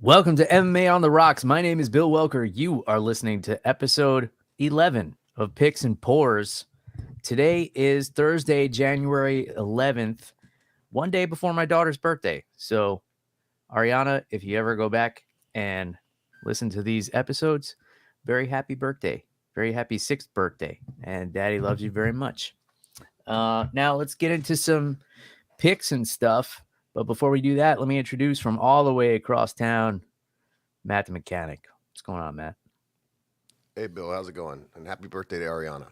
Welcome to MMA on the Rocks. My name is Bill Welker. You are listening to episode 11 of Picks and Pours. Today is Thursday, January 11th, one day before my daughter's birthday. So, Ariana, if you ever go back and listen to these episodes, very happy birthday. Very happy 6th birthday. And Daddy loves you very much. Now, let's get into some picks and stuff. But before we do that, let me introduce from all the way across town, Matt the Mechanic. What's going on, Matt? Hey Bill, how's it going? And happy birthday to Ariana.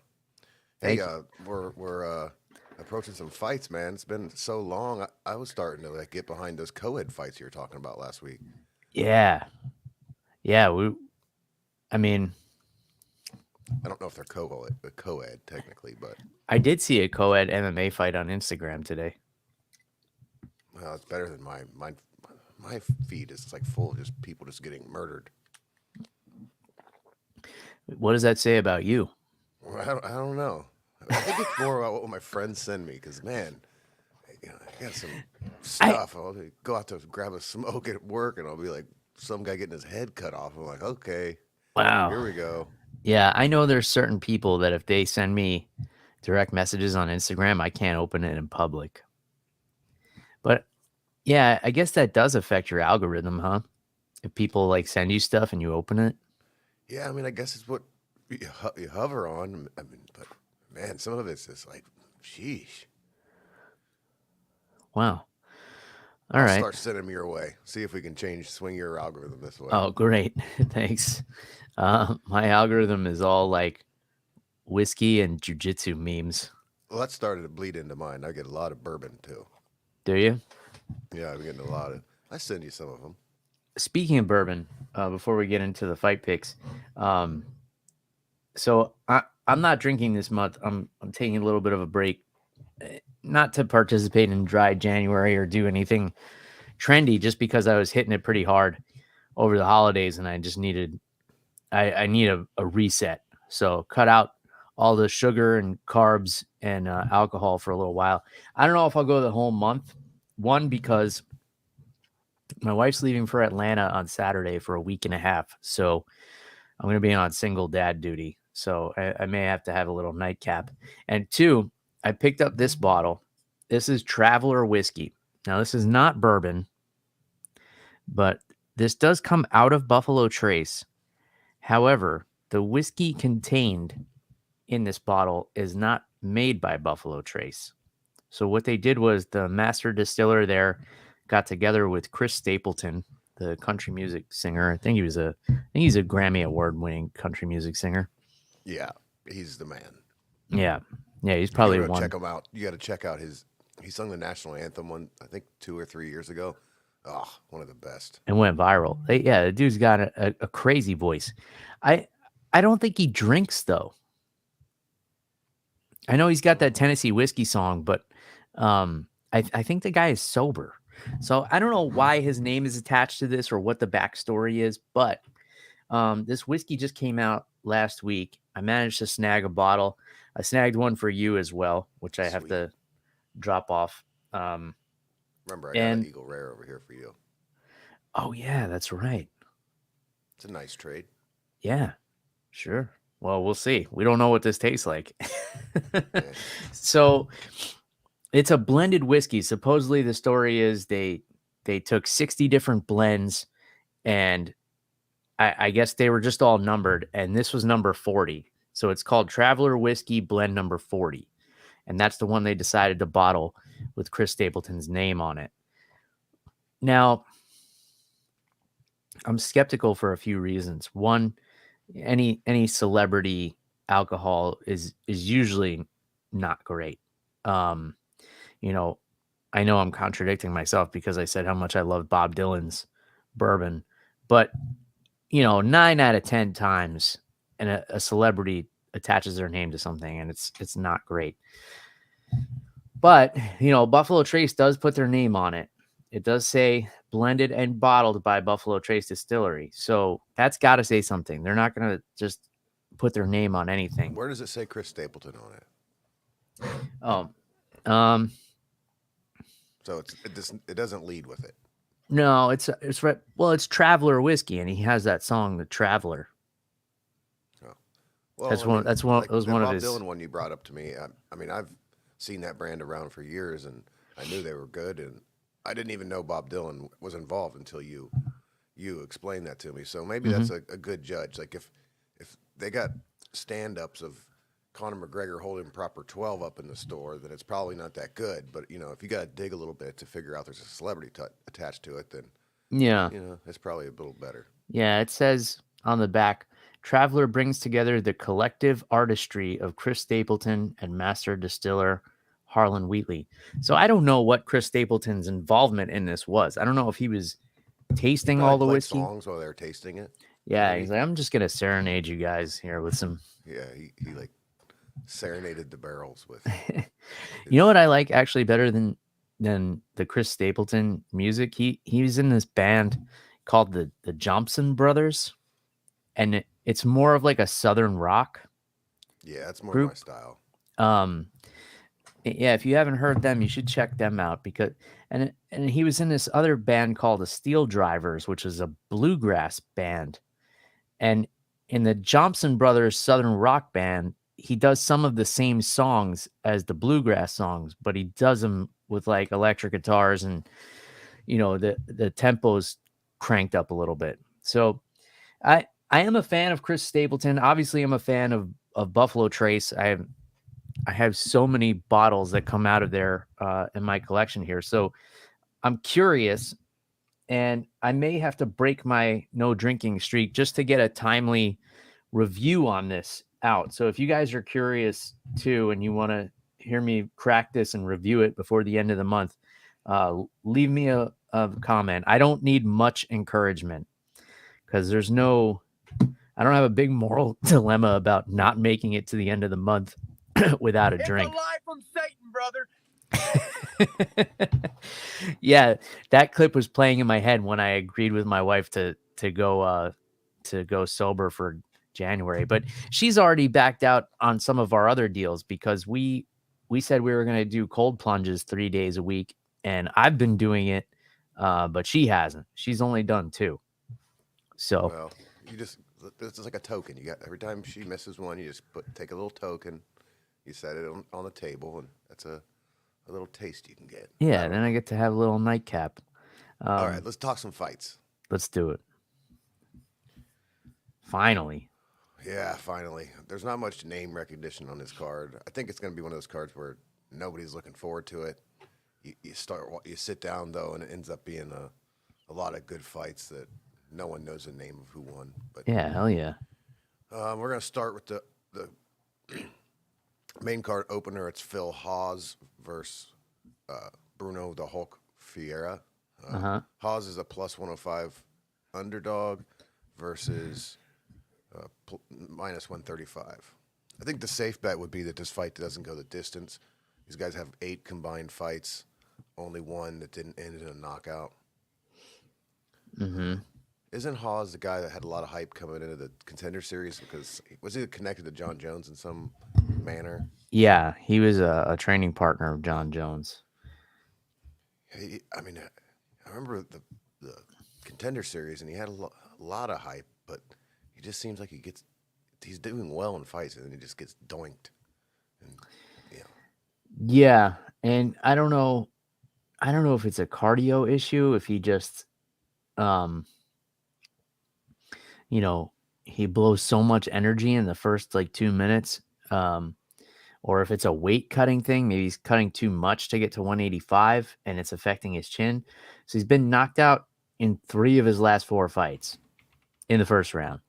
Thank Hey, you. we're approaching some fights, man. It's been so long. I was starting to get behind those co-ed fights you were talking about last week. Yeah. Yeah. I mean, I don't know if they're co-ed technically, but I did see a co ed MMA fight on Instagram today. well, it's better than my feed is like full of just people just getting murdered. What does that say about you? Well, I don't know. I think it's more about what my friends send me because man, I got some I, stuff. I'll go out to grab a smoke at work, and I'll be like, some guy getting his head cut off. I'm like, okay, wow. here we go. Yeah. I know there's certain people that if they send me direct messages on Instagram, I can't open it in public. But yeah, I guess that does affect your algorithm, huh? If people like send you stuff and you open it. Yeah, I mean, I guess it's what you hover on. I mean, but man, some of it's just like, sheesh. Wow. All I'll right. start sending them your way. See if we can swing your algorithm this way. Oh, great. Thanks. My algorithm is all like whiskey and jujitsu memes. Well, that started to bleed into mine. I get a lot of bourbon too. Do you? Yeah, I'm getting a lot of. I send you some of them. Speaking of bourbon, before we get into the fight picks, um, I'm not drinking this month. I'm taking a little bit of a break, not to participate in dry January or do anything trendy, just because I was hitting it pretty hard over the holidays, and I just needed I need a reset. So cut out all the sugar and carbs and alcohol for a little while. I don't know if I'll go the whole month. One, because my wife's leaving for Atlanta on Saturday for a week and a half. So I'm going to be on single dad duty. So I may have to have a little nightcap. And two, I picked up this bottle. This is Traveler whiskey. Now, this is not bourbon, but this does come out of Buffalo Trace. However, the whiskey contained in this bottle is not made by Buffalo Trace. So what they did was the master distiller there got together with Chris Stapleton, the country music singer. I think he's a Grammy award winning country music singer. Yeah, he's the man. Yeah. Yeah, he's You probably gotta go one check him out. You got to check out his. He sung the national anthem one, I think, 2 or 3 years ago. Oh, one of the best. and went viral. Yeah, the dude's got a crazy voice. I I don't think he drinks though. I know he's got that Oh, Tennessee whiskey song, but I think the guy is sober. So I don't know why his name is attached to this or what the backstory is, but this whiskey just came out last week. I managed to snag a bottle. I snagged one for you as well, which I have sweet. to drop off. Remember, I got an And Eagle Rare over here for you. oh yeah, that's right. It's a nice trade. Yeah, sure. Well, we'll see. We don't know what this tastes like. Yeah. So it's a blended whiskey. Supposedly the story is they took 60 different blends and I guess they were just all numbered, and this was number 40. So it's called Traveler Whiskey Blend number 40. And that's the one they decided to bottle with Chris Stapleton's name on it. Now, I'm skeptical for a few reasons. One, any celebrity alcohol is usually not great. Um, you know, I know I'm contradicting myself because I said how much I love Bob Dylan's bourbon, but 9 out of 10 times, and a celebrity attaches their name to something, and it's not great. But Buffalo Trace does put their name on it. It does say blended and bottled by Buffalo Trace Distillery, so that's got to say something. They're not gonna just put their name on anything. Where does it say Chris Stapleton on it? Oh, um, So it doesn't lead with it. No, it's right. Well, it's Traveler whiskey, and he has that song, "The Traveler." Oh. Well, I mean, That's one. It like was the one of Bob his. Dylan one you brought up to me. I mean, I've seen that brand around for years, and I knew they were good, and I didn't even know Bob Dylan was involved until you explained that to me. So maybe Hmm. that's a good judge. Like if they got stand ups of Conor McGregor holding proper 12 up in the store, then it's probably not that good. But if you got to dig a little bit to figure out there's a celebrity attached to it, then Yeah, it's probably a little better. yeah. It says on the back, Traveler brings together the collective artistry of Chris Stapleton and master distiller Harlan Wheatley. So I don't know what Chris Stapleton's involvement in this was. I don't know if he was He tasting probably all the played whiskey. songs while they were tasting it. Yeah, he's Maybe. like, I'm just gonna serenade you guys here with some. Yeah, he like serenaded the barrels with You know his. what I like actually better than the Chris Stapleton music? He was in this band called the Johnson Brothers, and it's more of like a southern rock Yeah, that's more my group. style. Um, yeah, if you haven't heard them, you should check them out because and he was in this other band called the Steel Drivers, which is a bluegrass band. And in the Johnson Brothers Southern Rock Band, he does some of the same songs as the bluegrass songs, but he does them with like electric guitars and the tempo's cranked up a little bit. So I am a fan of Chris Stapleton. Obviously, I'm a fan of Buffalo Trace. I have so many bottles that come out of there in my collection here. So I'm curious, and I may have to break my no drinking streak just to get a timely review on this out. So if you guys are curious too, and you want to hear me crack this and review it before the end of the month, leave me a comment. I don't need much encouragement because I don't have a big moral dilemma about not making it to the end of the month without a drink. It's a lie from Satan, brother. Yeah, that clip was playing in my head when I agreed with my wife to go sober for January, but she's already backed out on some of our other deals because we said we were going to do cold plunges 3 days a week, and I've been doing it, but she hasn't. She's only done 2. So, Well, you just this is like a token. You got every time she misses one, you just take a little token. You set it on the table, and that's a little taste you can get. I yeah, don't then I know. get to have a little nightcap. All right, let's talk some fights. Let's do it. Finally. Yeah, finally. There's not much name recognition on this card. I think it's going to be one of those cards where nobody's looking forward to it. You sit down though, and it ends up being a lot of good fights that no one knows the name of who won. But Yeah, hell yeah. we're going to start with the main card opener. It's Phil Hawes versus Bruno the Hulk Fiera. Uh-huh. Hawes is a plus 105 underdog versus minus 135. I think the safe bet would be that this fight doesn't go the distance. These guys have 8 combined fights, only one that didn't end in a knockout. Mhm. Isn't Hawes the guy that had a lot of hype coming into the contender series because was he connected to John Jones in some manner? Yeah, he was a training partner of John Jones. I mean, I remember the contender series, and he had a lot of hype, but he just seems like he's doing well in fights, and then he just gets doinked. And yeah, Yeah, and I don't know if it's a cardio issue, if he just um you know, he blows so much energy in the first like 2 minutes, um or if it's a weight cutting thing, maybe he's cutting too much to get to 185 and it's affecting his chin. So he's been knocked out in 3 of his last 4 fights in the first round.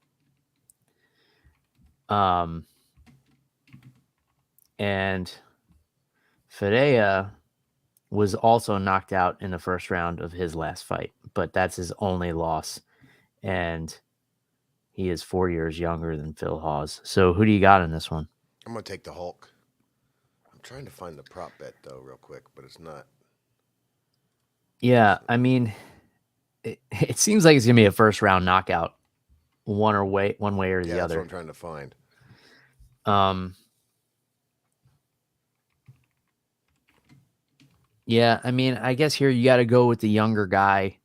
Um and Fedea was also knocked out in the first round of his last fight, but that's his only loss. And he is 4 years younger than Phil Hawes. So who do you got in this one? I'm gonna take the Hulk. I'm trying to find the prop bet though, real quick, but it's not. Yeah, I mean, it seems like it's gonna be a first round knockout, one way or Yeah, the that's what other. I'm trying to find. Um, yeah, I mean, I guess here you got to go with the younger guy.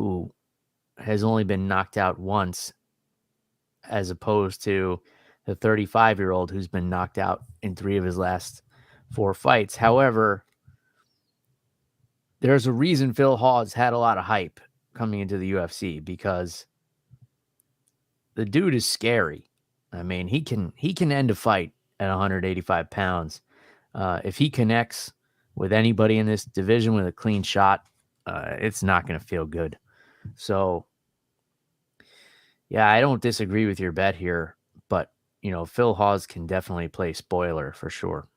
who has only been knocked out once, as opposed to the 35-year-old who's been knocked out in 3 of his last 4 fights. However, there's a reason Phil Hawes had a lot of hype coming into the UFC, because the dude is scary. I mean, he can end a fight at 185 pounds. If he connects with anybody in this division with a clean shot, it's not going to feel good. So, yeah, I don't disagree with your bet here, but, Phil Hawes can definitely play spoiler for sure.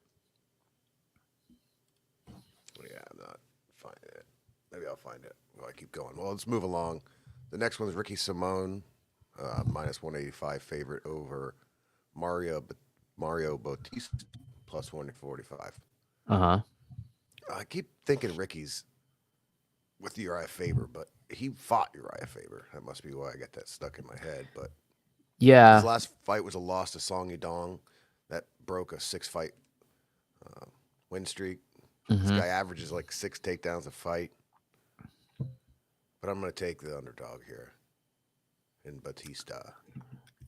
Yeah, I'm not finding it. Maybe I'll find it. Well, I keep going. Well, let's move along. The next one is Ricky Simone, minus 185 favorite over Mario Bautista, plus 145. Uh-huh. I keep thinking Ricky's with Uriah Faber, but he fought Uriah Faber. That must be why I got that stuck in my head. But Yeah. his last fight was a loss to Song Yadong. That broke a 6-fight win streak. This guy averages like 6 takedowns a fight. But I'm going to take the underdog here in Batista.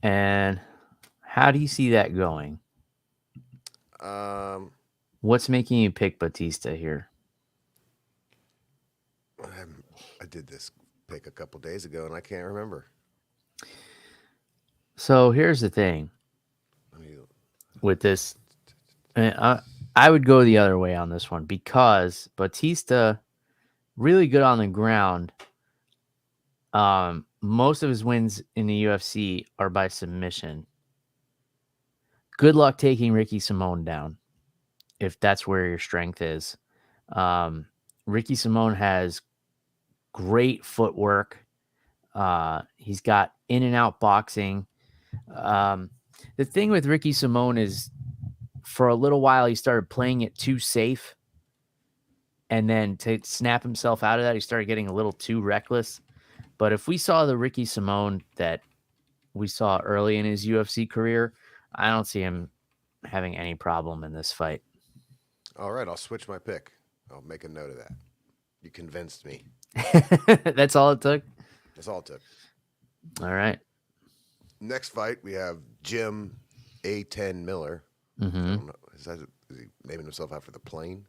And how do you see that going? What's making you pick Batista here? I did this pick a couple days ago, and I can't remember. So here's the thing with this. I would go the other way on this one, because Batista, really good on the ground. Most of his wins in the UFC are by submission. Good luck taking Ricky Simone down if that's where your strength is. Ricky Simone has great footwork. He's got in and out boxing. The thing with Ricky Simone is, for a little while, he started playing it too safe. And then to snap himself out of that, he started getting a little too reckless. But if we saw the Ricky Simone that we saw early in his UFC career, I don't see him having any problem in this fight. All right, I'll switch my pick. I'll make a note of that. You convinced me. That's all it took? That's all it took. All right. Next fight, we have Jim A10 Miller. Mm-hmm. Is he naming himself after the plane?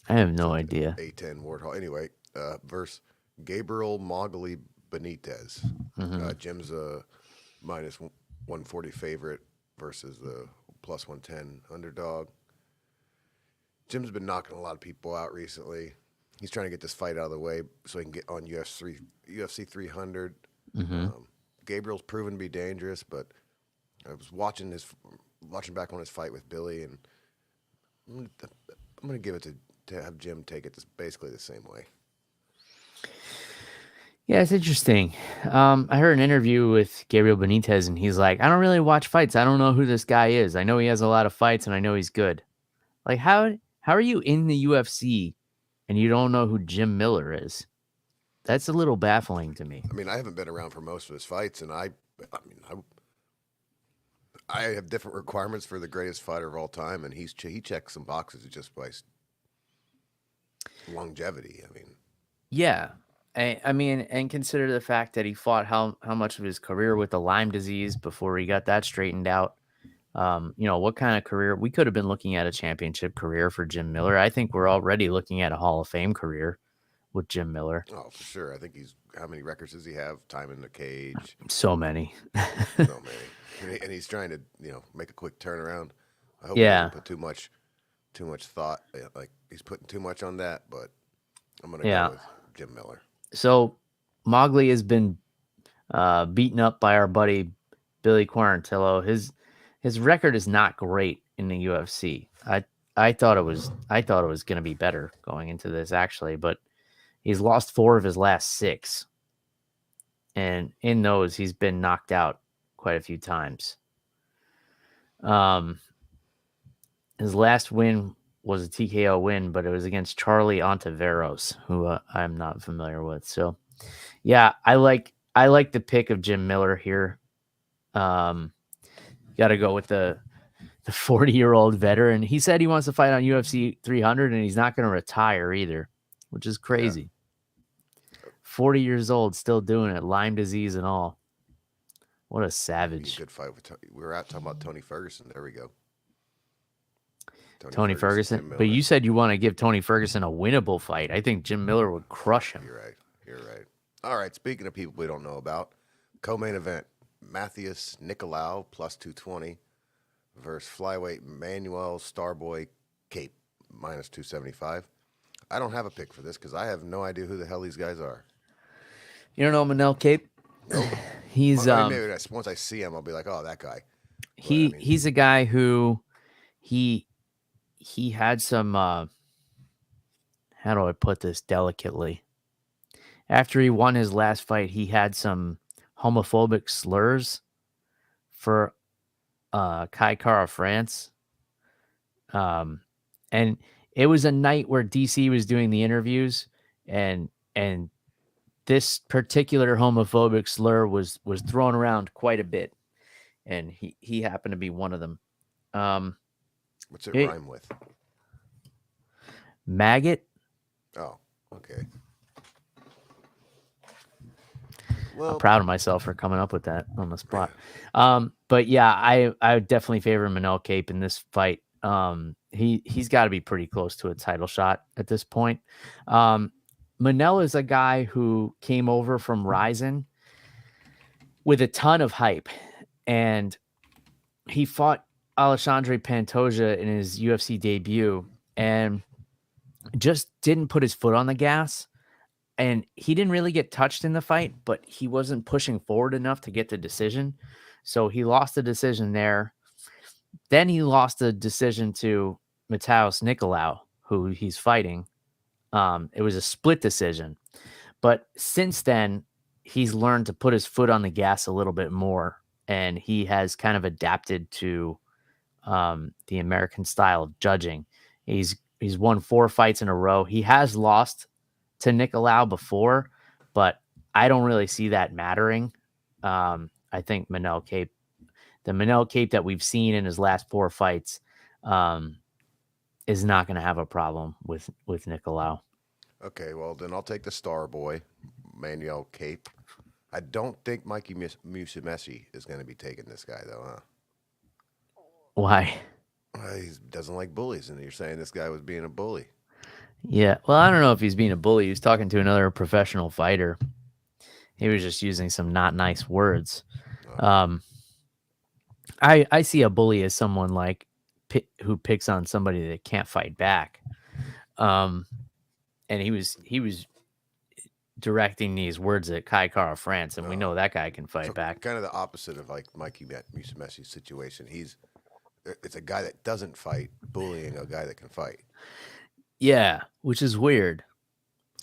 I have no idea. A10 Warthog. Anyway, versus Gabriel Mogli Benitez. Jim's a minus 140 favorite versus the plus 110 underdog. Jim's been knocking a lot of people out recently. He's trying to get this fight out of the way so he can get on UFC 300. Gabriel's proven to be dangerous, but I was watching back on his fight with Billy, and I'm going to give it to have Jim take it basically the same way. Yeah, it's interesting. I heard an interview with Gabriel Benitez, and he's like, I don't really watch fights. I don't know who this guy is. I know he has a lot of fights, and I know he's good. Like, how are you in the UFC and you don't know who Jim Miller is? That's a little baffling to me. I mean, I haven't been around for most of his fights, and I have different requirements for the greatest fighter of all time, and he checks some boxes just by longevity. I mean, yeah. I mean, and consider the fact that he fought how much of his career with the Lyme disease before he got that straightened out. What kind of career? We could have been looking at a championship career for Jim Miller. I think we're already looking at a Hall of Fame career with Jim Miller. Oh, for sure. I think how many records does he have? Time in the cage. So many. So many. And he's trying to, make a quick turnaround. I hope he doesn't put too much thought. Like, he's putting too much on that, but I'm going to go with Jim Miller. So Mowgli has been beaten up by our buddy Billy Quarantillo. His record is not great in the UFC. I thought it was going to be better going into this, actually, but he's lost 4 of his last 6, and in those he's been knocked out quite a few times. His last win was a TKO win, but it was against Charlie Ontiveros, who I'm not familiar with. So, yeah, I like the pick of Jim Miller here. Got to go with the 40-year-old veteran. He said he wants to fight on UFC 300, and he's not going to retire either, which is crazy. 40 years old, still doing it, Lyme disease and all. What a That'd be a savage. good fight with we were out talking about Tony Ferguson. There we go. Tony Ferguson. Jim But Miller. you said you want to give Tony Ferguson a winnable fight. I think Jim Miller would crush him. You're right. You're right. All right. Speaking of people we don't know about, co-main event: Matthias Nicolau plus 220 versus flyweight Manuel Starboy Cape minus 275. I don't have a pick for this because I have no idea who the hell these guys are. You don't know Manel Cape? Nope. He's I mean, maybe once I see him, I'll be like, oh, that guy. But, he's a guy who he had some how do I put this delicately? After he won his last fight, he had some homophobic slurs for Kai Kara France. And it was a night where DC was doing the interviews, and this particular homophobic slur was thrown around quite a bit, and he happened to be one of them. What's it rhyme with? Maggot. Oh, okay. Well, I'm proud of myself for coming up with that on the spot. But yeah, I would definitely favor Manel Cape in this fight. He's got to be pretty close to a title shot at this point. Manel is a guy who came over from Ryzen with a ton of hype, and he fought Alexandre Pantoja in his UFC debut and just didn't put his foot on the gas. And he didn't really get touched in the fight, but he wasn't pushing forward enough to get the decision. So he lost the decision there. Then he lost the decision to Matthias Nicolau, who he's fighting. It was a split decision. But since then, he's learned to put his foot on the gas a little bit more. And he has kind of adapted to the American style of judging. He's won 4 fights in a row. He has lost to Nicolau before, but I don't really see that mattering. I think the Manel Cape that we've seen in his last 4 fights, is not going to have a problem with Nicolau. Okay, well then I'll take the star boy, Manuel Cape. I don't think Mikey Musumeci is going to be taking this guy though, huh? Why? He doesn't like bullies, and you're saying this guy was being a bully. Yeah, well, I don't know if he's being a bully. He was talking to another professional fighter. He was just using some not nice words. I see a bully as someone like who picks on somebody that can't fight back. And he was directing these words at Kai Kara France, and we know that guy can fight back. Kind of the opposite of like Mikey Musumeci's situation. It's a guy that doesn't fight bullying a guy that can fight. Yeah, which is weird.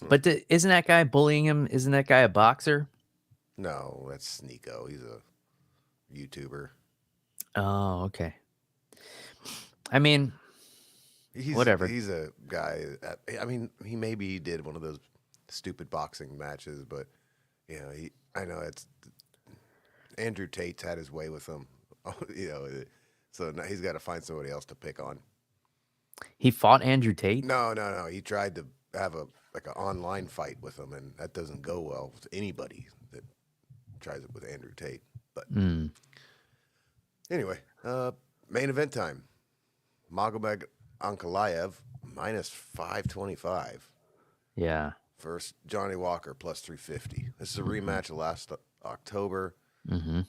But isn't that guy bullying him? Isn't that guy a boxer? No, that's Nico. He's a YouTuber. Oh, okay. I mean, whatever. He's a guy. He maybe did one of those stupid boxing matches, but I know it's Andrew Tate's had his way with him. So now he's got to find somebody else to pick on. He fought Andrew Tate? No. He tried to have an online fight with him, and that doesn't go well with anybody that tries it with Andrew Tate. But anyway, main event time. Magomed Ankalaev minus 525. Yeah. Versus Johnny Walker plus 350. This is a rematch of last October. Mm-hmm.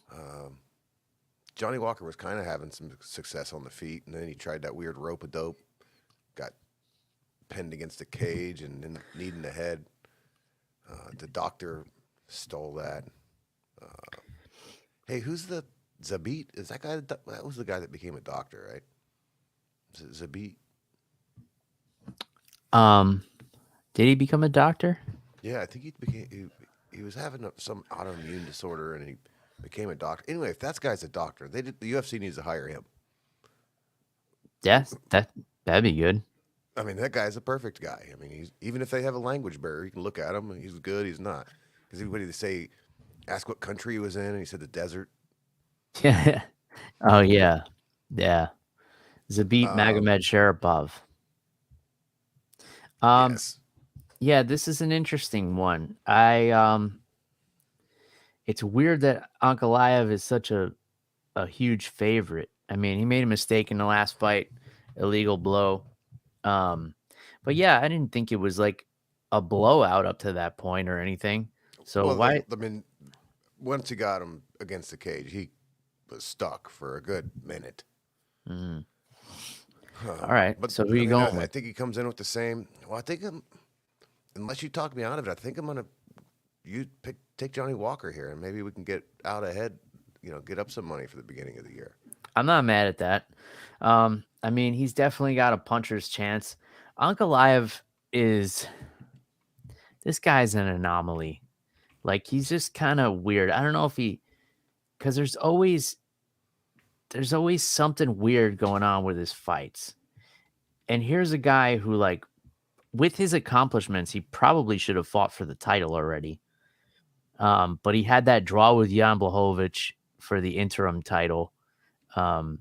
Johnny Walker was kind of having some success on the feet, and then he tried that weird rope-a-dope, got pinned against the cage and then knee in the head. The doctor stole that. Hey, who's the Zabit? Is that guy? That was the guy that became a doctor, right? Is it Zabit? Did he become a doctor? Yeah, I think he was having some autoimmune disorder, and he became a doctor. Anyway, if that guy's a doctor, the UFC needs to hire him. Yes, that'd be good. I mean, that guy's a perfect guy. I mean, even if they have a language barrier, you can look at him. He's good. He's not. Because everybody to say, ask what country he was in, and he said the desert. Yeah. Oh yeah. Zabit Magomed Sharapov. Yes. Yeah, this is an interesting one. It's weird that Ankalaev is such a huge favorite. I mean, he made a mistake in the last fight, illegal blow. Um, but yeah, I didn't think it was like a blowout up to that point or anything. So Well, why? I mean, once he got him against the cage, he was stuck for a good minute. Mm. All right. But So who are I you mean, going I with? think he comes in with the same. Well, I think unless you talk me out of it, I think I'm gonna take Johnny Walker here, and maybe we can get out ahead. Get up some money for the beginning of the year. I'm not mad at that. I mean, he's definitely got a puncher's chance. Ankalaev is this guy's an anomaly. Like he's just kind of weird. I don't know if because there's always something weird going on with his fights. And here's a guy who, like, with his accomplishments, he probably should have fought for the title already. But he had that draw with Jan Blachowicz for the interim title, um,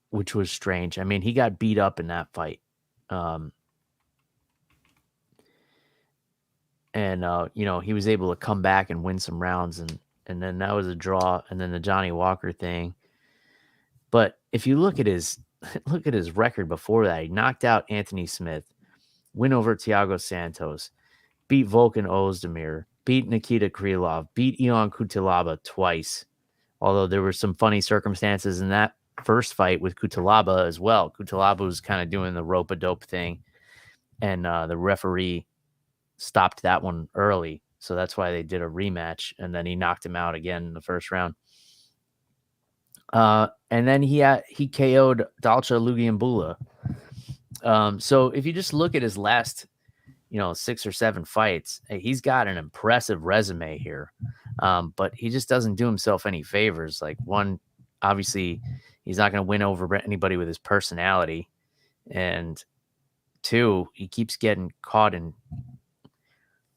which was strange. I mean, he got beat up in that fight. Um, and he was able to come back and win some rounds, and then that was a draw, and then the Johnny Walker thing. But if you look at his record before that, he knocked out Anthony Smith, win over Thiago Santos, beat Volkan Ozdemir, beat Nikita Krylov, beat Ion Kutalaba twice. Although there were some funny circumstances in that first fight with Kutalaba as well. Kutalaba was kind of doing the rope-a-dope thing, and the referee stopped that one early. So that's why they did a rematch, and then he knocked him out again in the first round. And then he KO'd Dalcha Lugiambula. So if you just look at his last, 6 or 7 fights, he's got an impressive resume here. But he just doesn't do himself any favors. Like, one, obviously, he's not going to win over anybody with his personality. And 2, he keeps getting caught in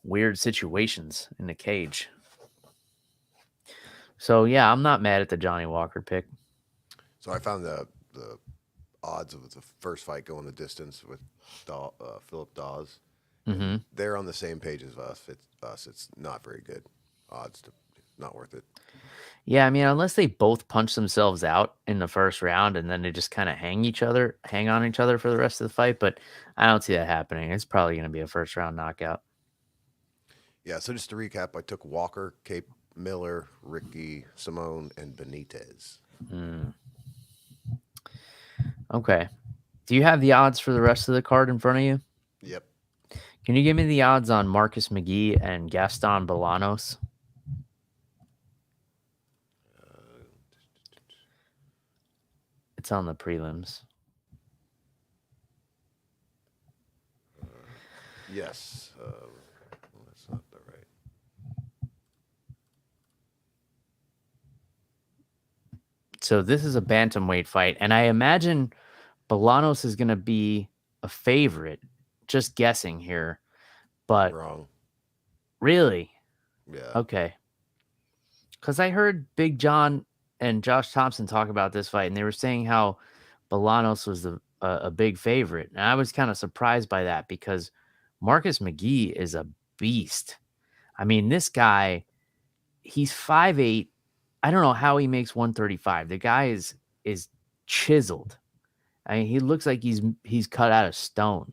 weird situations in the cage. So, yeah, I'm not mad at the Johnny Walker pick. So I found the odds of the first fight going the distance with Philip Dawes. Mm-hmm. They're on the same page as us. It's not very good odds. Not worth it. Yeah, I mean, unless they both punch themselves out in the first round and then they just kind of hang on each other for the rest of the fight. But I don't see that happening. It's probably going to be a first round knockout. Yeah. So just to recap, I took Walker, Cape Miller, Ricky, Simone, and Benitez. Okay. Do you have the odds for the rest of the card in front of you? Yep. Can you give me the odds on Marcus McGee and Gaston Bolanos? It's on the prelims. Yes. That's not the right. So this is a bantamweight fight, and I imagine Bolanos is going to be a favorite. Just guessing here, but Wrong. really, Yeah. okay. Because I heard Big John and Josh Thompson talk about this fight, and they were saying how Bolanos was a big favorite, and I was kind of surprised by that because Marcus McGee is a beast. I mean, this guy, he's 5'8". I don't know how he makes 135. The guy is chiseled. I mean, he looks like he's cut out of stone.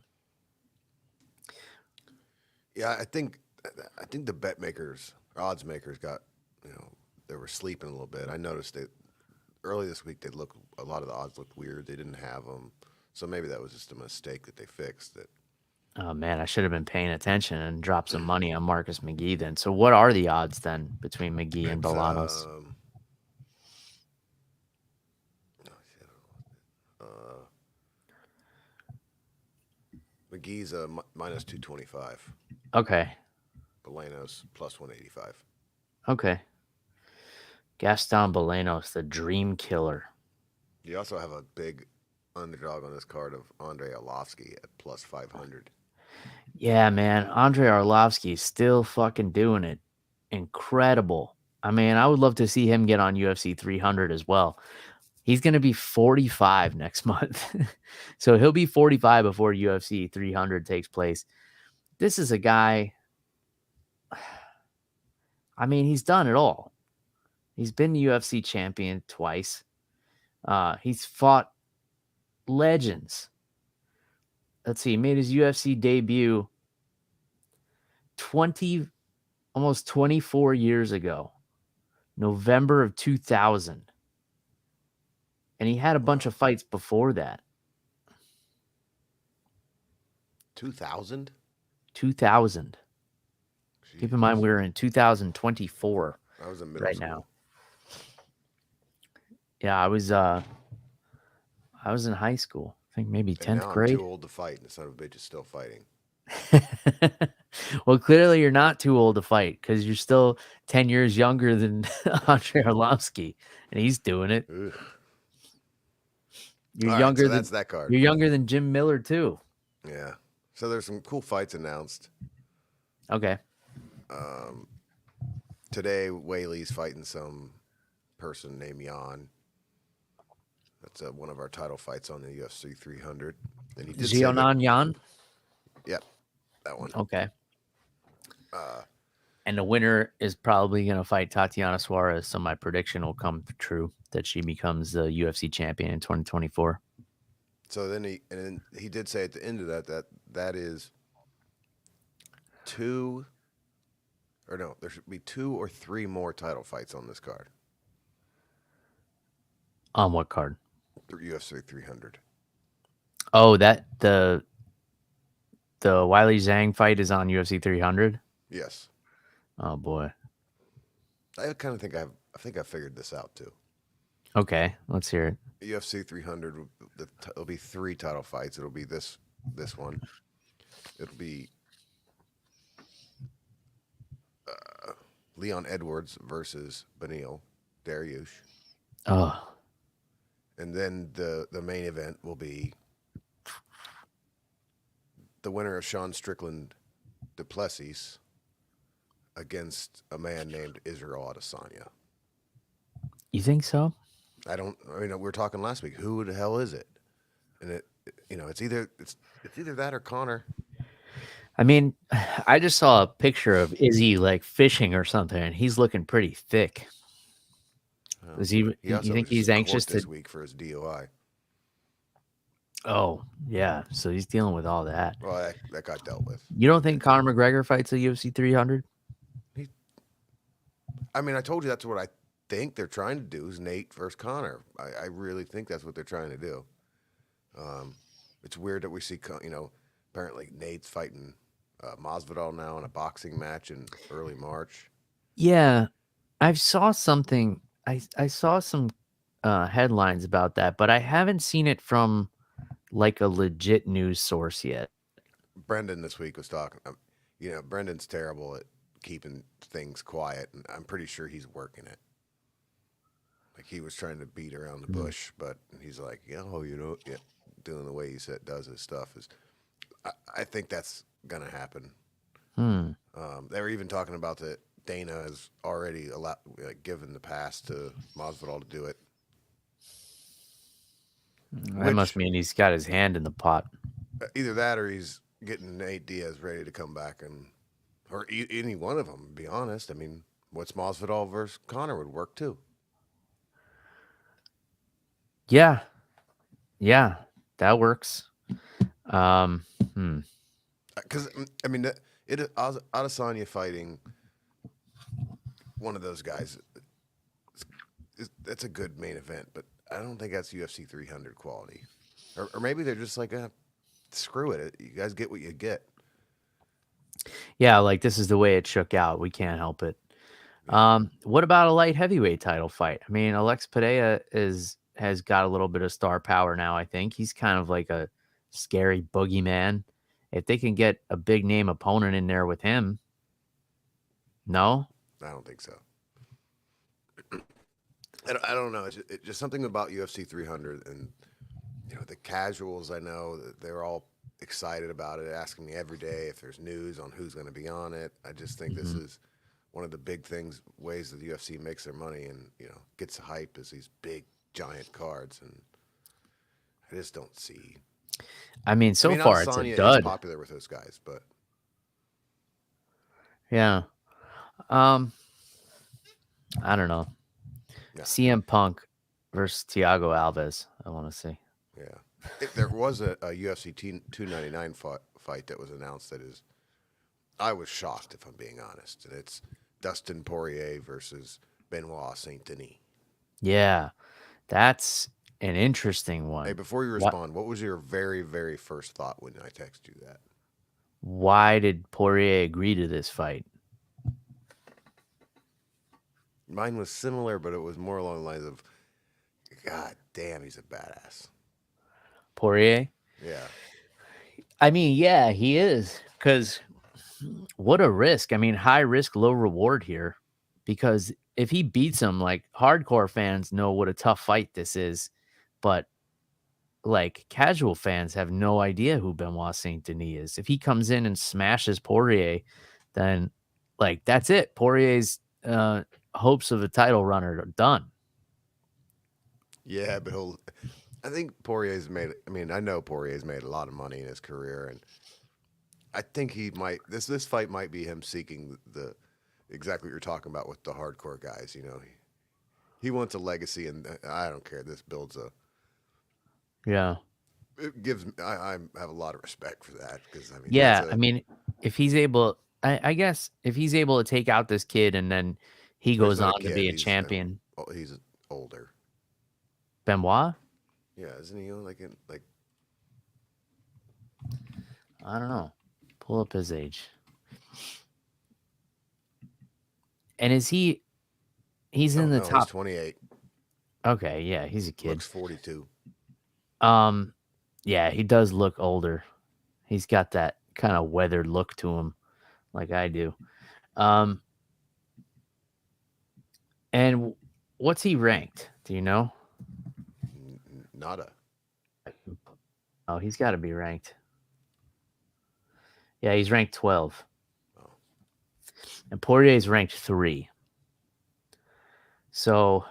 Yeah, I think the bet makers, odds makers, got they were sleeping a little bit. I noticed that early this week a lot of the odds looked weird. They didn't have them, so maybe that was just a mistake that they fixed. That Oh man, I should have been paying attention and dropped some money on Marcus McGee then. So what are the odds then between McGee and Bolanos? McGee's minus 225. Okay. Bolanos plus 185. Okay. Gaston Bolanos, the dream killer. You also have a big underdog on this card of Andrei Arlovsky at plus 500. Yeah, man. Andrei Arlovsky is still fucking doing it. Incredible. I mean, I would love to see him get on UFC 300 as well. He's going to be 45 next month. So he'll be 45 before UFC 300 takes place. this is a guy. I mean, he's done it all. He's been UFC champion twice. He's fought legends. Let's see, he made his UFC debut almost 24 years ago, November of 2000. And he had a bunch of fights before that. 2000? 2000. Keep in mind, we're in 2024 I was in middle right school. now. Yeah, I was in high school. I think maybe 10th now grade. I'm too old to fight, and the son of a bitch is still fighting. Well, clearly you're not too old to fight because you're still 10 years younger than Andrei Arlovsky, and he's doing it. Ugh. You're All younger right, so than that's that card. You're younger than Jim Miller too. Yeah. So there's some cool fights announced. Okay. Today, Whaley's fighting some person named Jan. That's one of our title fights on the UFC 300. And he did say that, Xiaonan Yan. yep, that one. Okay. And the winner is probably going to fight Tatiana Suarez. So my prediction will come true that she becomes the UFC champion in 2024. So then he did say at the end of that is there should be 2 or 3 more title fights on this card. On what card? UFC 300. Oh, that the Wiley Zhang fight is on UFC 300. Yes. Oh boy. I kind of think I figured this out too. Okay, let's hear it. UFC 300. It'll be 3 title fights. It'll be this one. It'll be Leon Edwards versus Beneil Dariush. Oh, And then the main event will be the winner of Sean Strickland Duplessis against a man named Israel Adesanya. you think so? I mean, we were talking last week. Who the hell is it? And it's either that or Connor. I mean, I just saw a picture of Izzy like fishing or something, and he's looking pretty thick. Is he? He You also think was he's in court anxious this to? week for his DOI. Oh, yeah. So he's dealing with all that. Well, that got dealt with. You don't think Conor McGregor fights at UFC 300? I mean, I told you that's what I think they're trying to do is Nate versus Connor. I really think that's what they're trying to do. It's weird that we see, apparently Nate's fighting Masvidal now in a boxing match in early March. Yeah, I saw something. I saw some headlines about that, but I haven't seen it from like a legit news source yet. Brendan this week was talking. Brendan's terrible at keeping things quiet, and I'm pretty sure he's working it. Like he was trying to beat around the bush, but he's like, doing the way he does his stuff is. I think that's gonna happen. They were even talking about that Dana has already given the pass to Masvidal to do it. That must mean he's got his hand in the pot. Either that, or he's getting Nate Diaz ready to come back, or any one of them. To be honest, I mean, what's Masvidal versus Connor would work too. Yeah, that works. Because I mean, Adesanya fighting one of those guys. That's a good main event, but I don't think that's UFC 300 quality. Or maybe they're just like, screw it. You guys get what you get. Yeah, like this is the way it shook out. We can't help it. What about a light heavyweight title fight? I mean, Alex Pereira has got a little bit of star power now. I think he's kind of like a scary boogeyman. If they can get a big name opponent in there with him, no, I don't think so. I don't know. It's just something about UFC 300 and the casuals. I know that they're all excited about it, asking me every day if there's news on who's going to be on it. I just think this is one of the big ways that the UFC makes their money and gets hype is these big giant cards, and I just don't see. I mean, so far it's a dud. is popular with those guys, but Yeah. Um, I don't know. Yeah, CM Punk versus Thiago Alves. I want to see. yeah. There was a UFC 299 fight that was announced that is. I was shocked, if I'm being honest, and it's Dustin Poirier versus Benoit Saint Denis. Yeah, that's an interesting Hey, one. before you What? respond, what was your very, very first thought when I texted you that? Why did Poirier agree to this fight? Mine was similar, but it was more along the lines of, God damn, he's a badass. Poirier? Yeah. I mean, yeah, he is. Because what a risk. I mean, high risk, low reward here. Because if he beats him, like hardcore fans know what a tough fight this is. But like casual fans have no idea who Benoit Saint Denis is. If he comes in and smashes Poirier, then like that's it. Poirier's hopes of a title run are done. Yeah, but I think Poirier's made. I mean, I know Poirier's made a lot of money in his career, and I think he might. This fight might be him seeking the exactly what you're talking about with the hardcore guys. You know, he wants a legacy, and I don't care. This builds a. Yeah. It gives. I have a lot of respect for that because I mean that's Yeah. I a mean, if he's able, I guess if he's able to take out this kid and then he Or he's goes not on a to kid. be a champion, He's older. Benoit, Yeah, isn't he like I don't know. Pull up his age. And is he's oh in the no, he's top. 28. Okay. Yeah. He's a kid. Looks 42. Um, yeah, he does look older. He's got that kind of weathered look to him, like I do. Um, and what's he ranked? Do you know? Nada. Oh, he's got to be ranked. Yeah, he's ranked 12, Oh. and Poirier's ranked 3. So,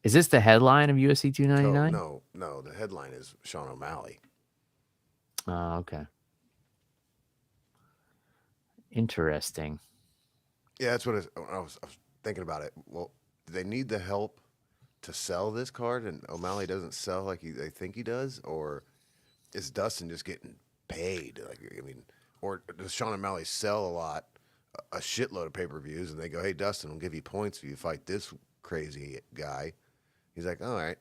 is this the headline of UFC 299? No. The headline is Sean O'Malley. Oh, okay. Interesting. Yeah, that's what I was thinking about it. Well, do they need the help to sell this card, and O'Malley doesn't sell like they think he does, or is Dustin just getting paid? Like, I mean, or does Sean O'Malley sell a lot, a shitload of pay-per-views, and they go, "Hey, Dustin, we'll give you points if you fight this crazy guy." He's like, "All right."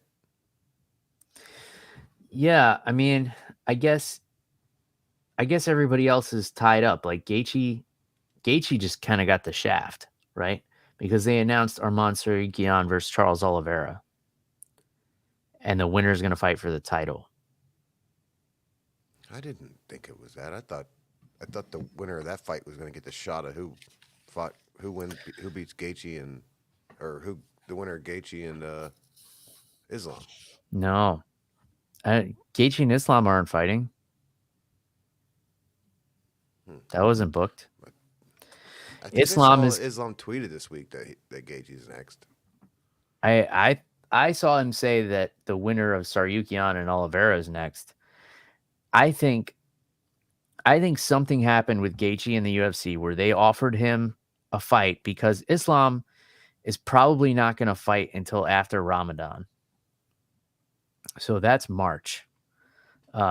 Yeah, I mean, I guess everybody else is tied up. Like Gaethje just kind of got the shaft, right? Because they announced Armand Tsarukyan versus Charles Oliveira, and the winner is going to fight for the title. I didn't think it was that. I thought the winner of that fight was going to get the shot of who beats Gaethje and or who the winner of Gaethje and Islam. No, Gaethje and Islam aren't fighting. Hmm. That wasn't booked. I think I Islam saw is. Islam tweeted this week that Gaethje's next. I saw him say that the winner of Tsarukyan and Oliveira is next. I think something happened with Gaethje in the UFC where they offered him a fight because Islam is probably not going to fight until after Ramadan. So that's March.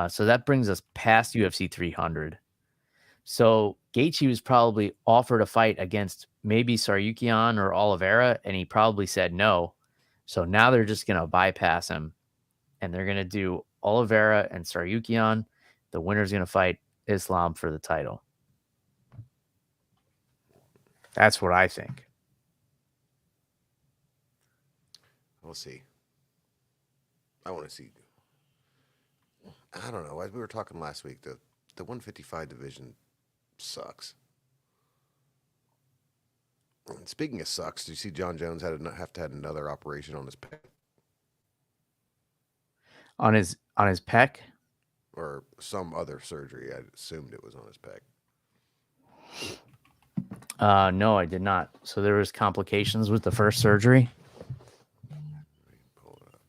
So that brings us past UFC 300. So Gaethje was probably offered a fight against maybe Tsarukyan or Oliveira, and he probably said no. So now they're just going to bypass him, and they're going to do Oliveira and Tsarukyan. The winner's going to fight Islam for the title. That's what I think. We'll see. I want to see. I don't know. As we were talking last week, the 155 division sucks. And speaking of sucks, do you see John Jones have to have another operation on his pec On his pec? or some other surgery? I assumed it was on his pec. No, I did not. So there was complications with the first surgery. Pull it up.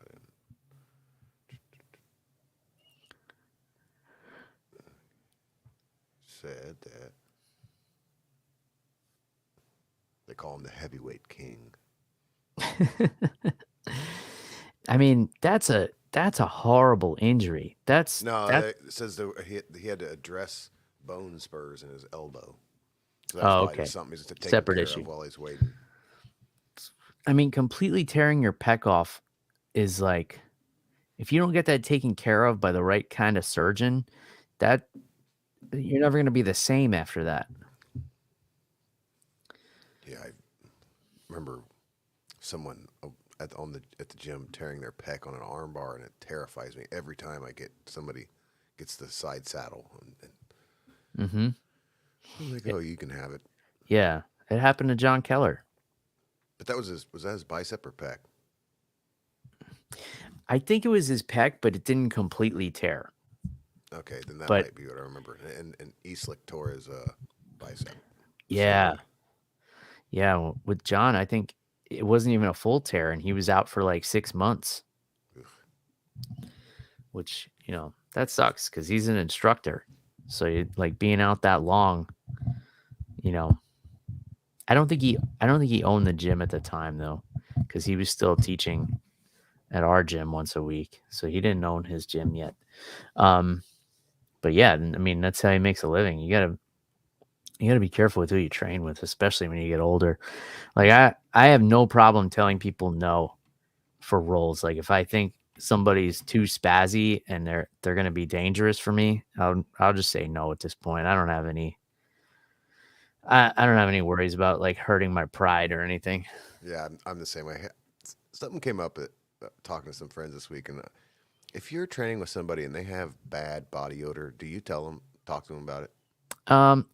Said that call him the heavyweight king. I mean, that's a horrible injury. That It says that he had to address bone spurs in his elbow. So that's oh, probably okay. just something he's taking Separate care issue. of while he's waiting. I mean, completely tearing your pec off is like, if you don't get that taken care of by the right kind of surgeon, that you're never going to be the same after that. Yeah, I remember someone at the gym tearing their pec on an arm bar, and it terrifies me every time somebody gets the side saddle. Mm-hmm. I'm like, oh, you can have it. Yeah, it happened to John Keller. But was that his bicep or pec? I think it was his pec, but it didn't completely tear. Okay, then that But- might be what I remember. And Eastlick tore his bicep. Yeah. Slowly. Yeah, with John, I think it wasn't even a full tear, and he was out for like 6 months. Ugh. Which, that sucks because he's an instructor. So like being out that long, I don't think he owned the gym at the time though, because he was still teaching at our gym once a week. So he didn't own his gym yet. But yeah, I mean, that's how he makes a living. You gotta be careful with who you train with, especially when you get older. Like I have no problem telling people no for roles. Like if I think somebody's too spazzy and they're going to be dangerous for me, I'll just say no at this point. I don't have any worries about like hurting my pride or anything. Yeah, I'm the same way. Something came up at talking to some friends this week, and if you're training with somebody and they have bad body odor, do you talk to them about it?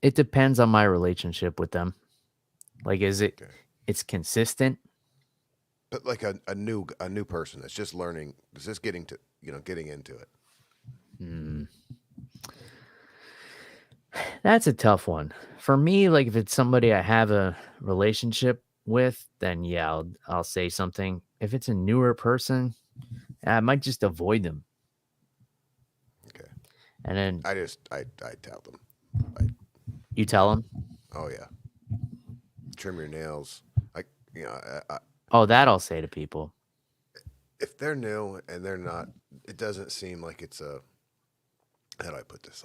It depends on my relationship with them. Like, it's consistent? But like a new person that's just learning, that's just getting into it. That's a tough one. For me, like if it's somebody I have a relationship with, then yeah, I'll say something. If it's a newer person, I might just avoid them. Okay. And then I tell them. you tell them? Oh yeah. Trim your nails. Oh, that I'll say to people. If they're new and they're not, it doesn't seem like it's how do I put this?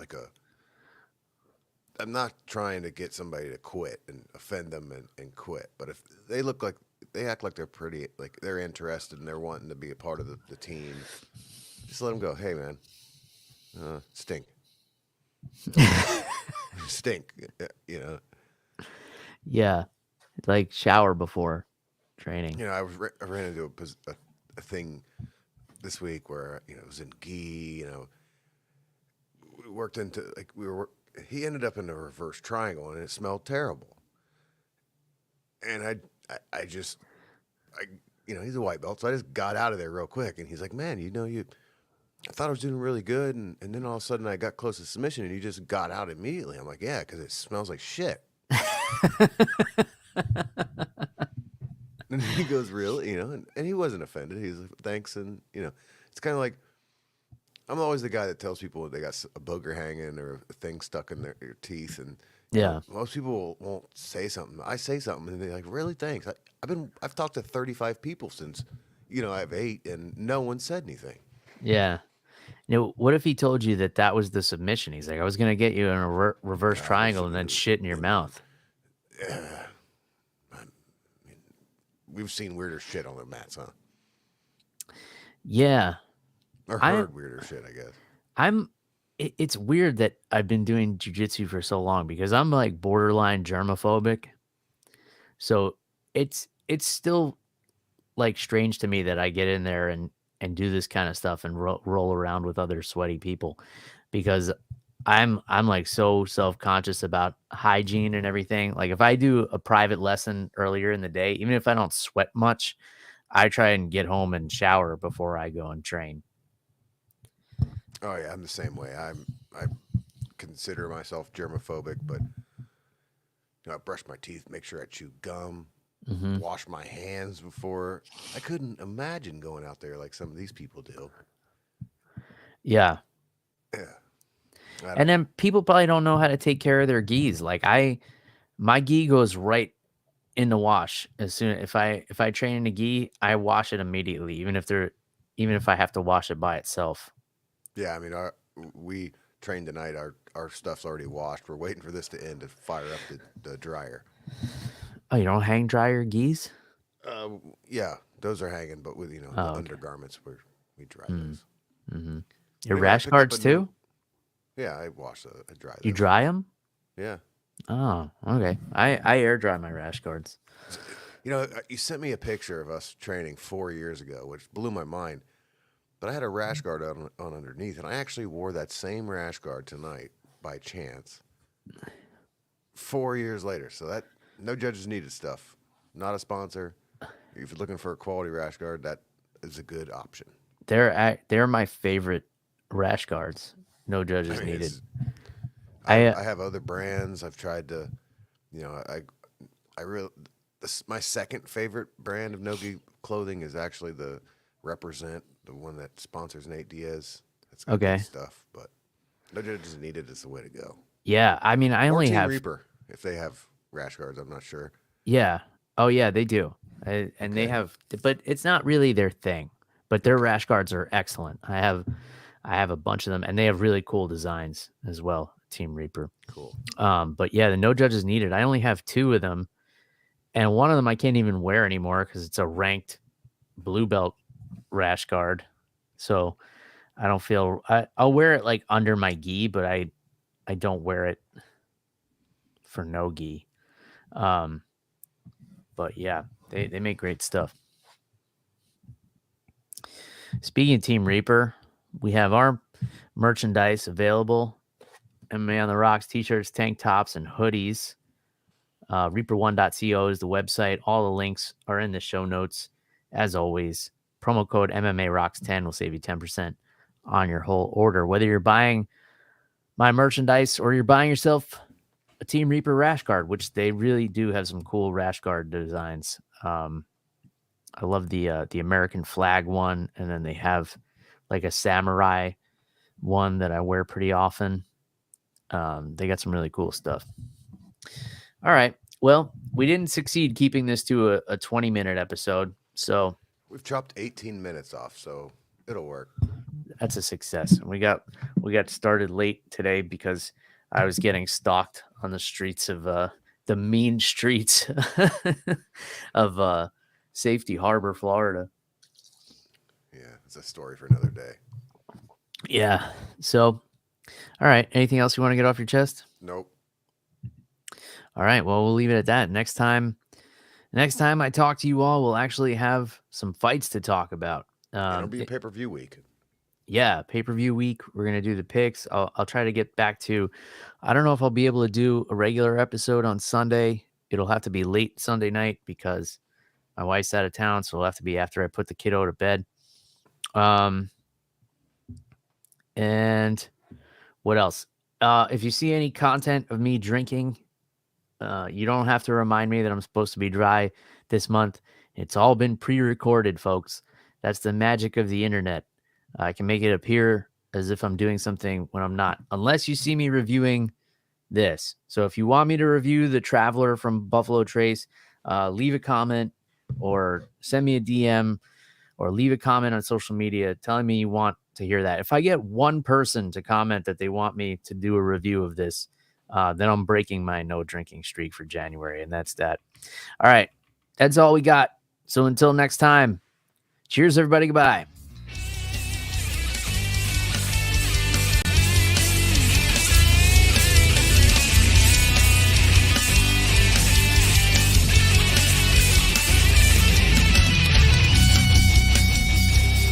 I'm not trying to get somebody to quit and offend them and quit. But if they act like they're pretty, like they're interested and they're wanting to be a part of the team, just let them go. Hey man, stink. Stink, Yeah. Like shower before training. I ran into a thing this week where it was in gi. We worked into he ended up in a reverse triangle and it smelled terrible. And he's a white belt, so I just got out of there real quick. And he's like, man, I thought I was doing really good, and then all of a sudden I got close to submission, and you just got out immediately. I'm like, yeah, because it smells like shit. And he goes, really? And he wasn't offended. He's like, thanks. And, it's kind of like, I'm always the guy that tells people they got a booger hanging or a thing stuck in their teeth. And Yeah. most people won't say something. I say something, and they're like, really? Thanks. I've talked to 35 people since, I have 8, and no one said anything. Yeah. What if he told you that was the submission? He's like, I was going to get you in a reverse triangle and then shit in your mouth. Yeah. We've seen weirder shit on the mats, huh? Yeah. Or heard weirder shit, I guess. It's weird that I've been doing jiu-jitsu for so long because I'm like borderline germophobic. So it's still like strange to me that I get in there and do this kind of stuff and roll around with other sweaty people because I'm like so self-conscious about hygiene and everything. Like if I do a private lesson earlier in the day, even if I don't sweat much, I try and get home and shower before I go and train. Oh yeah, I'm the same way. I consider myself germophobic, but I brush my teeth, make sure I chew gum, wash my hands before. I couldn't imagine going out there like some of these people do. Yeah. Yeah. And then people probably don't know how to take care of their gis. Like my gi goes right in the wash as soon if I train in a gi, I wash it immediately, even if I have to wash it by itself. Yeah, I mean, we trained tonight. Our stuff's already washed. We're waiting for this to end to fire up the dryer. Oh, you don't hang dry your gis? Yeah, those are hanging, but with the okay. undergarments we dry those. Mm-hmm. You Your know, I rash picked up guards a new- too? Yeah, I wash those. I dry You those. dry them? Yeah. Oh, okay. I air dry my rash guards. You know, you sent me a picture of us training 4 years ago, which blew my mind. But I had a rash guard on underneath, and I actually wore that same rash guard tonight by chance. 4 years later, so that no judges needed stuff. Not a sponsor. If you're looking for a quality rash guard, that is a good option. They're my favorite rash guards. No judges I mean, needed. I have other brands. I've tried to, I really my second favorite brand of no-gi clothing is actually the Represent, the one that sponsors Nate Diaz. That's got good stuff, but no judges needed is the way to go. Yeah, I mean, I Or only Team have Reaper if they have rash guards. I'm not sure. Yeah. Oh yeah, they do. And they have, but it's not really their thing. But their rash guards are excellent. I have a bunch of them, and they have really cool designs as well. Team Reaper. Cool. But yeah, the no judges needed. I only have 2 of them, and one of them I can't even wear anymore because it's a ranked blue belt rash guard. So I don't feel I'll wear it like under my gi, but I don't wear it for no gi. But yeah, they make great stuff. Speaking of Team Reaper, we have our merchandise available. MMA on the Rocks t-shirts, tank tops, and hoodies. Reaper1.co is the website. All the links are in the show notes. As always, promo code MMA Rocks 10 will save you 10% on your whole order. Whether you're buying my merchandise or you're buying yourself a Team Reaper rash guard, which they really do have some cool rash guard designs. I love the American flag one, and then they have like a samurai one that I wear pretty often. They got some really cool stuff. All right. Well, we didn't succeed keeping this to a 20-minute episode, so we've chopped 18 minutes off, so it'll work. That's a success. We got started late today because I was getting stalked on the streets of the mean streets of Safety Harbor, Florida. Yeah, it's a story for another day. Yeah. So, all right. Anything else you want to get off your chest? Nope. All right. Well, we'll leave it at that. Next time I talk to you all, we'll actually have some fights to talk about. It'll be pay-per-view week. Yeah, pay-per-view week. We're going to do the picks. I'll try to get back to, I don't know if I'll be able to do a regular episode on Sunday. It'll have to be late Sunday night because my wife's out of town, so it'll have to be after I put the kiddo to bed. And what else? If you see any content of me drinking, you don't have to remind me that I'm supposed to be dry this month. It's all been pre-recorded, folks. That's the magic of the internet. I can make it appear as if I'm doing something when I'm not, unless you see me reviewing this. So if you want me to review the Traveler from Buffalo Trace, leave a comment or send me a DM or leave a comment on social media telling me you want to hear that. If I get one person to comment that they want me to do a review of this, then I'm breaking my no drinking streak for January, and that's that. All right. That's all we got. So until next time, cheers, everybody. Goodbye.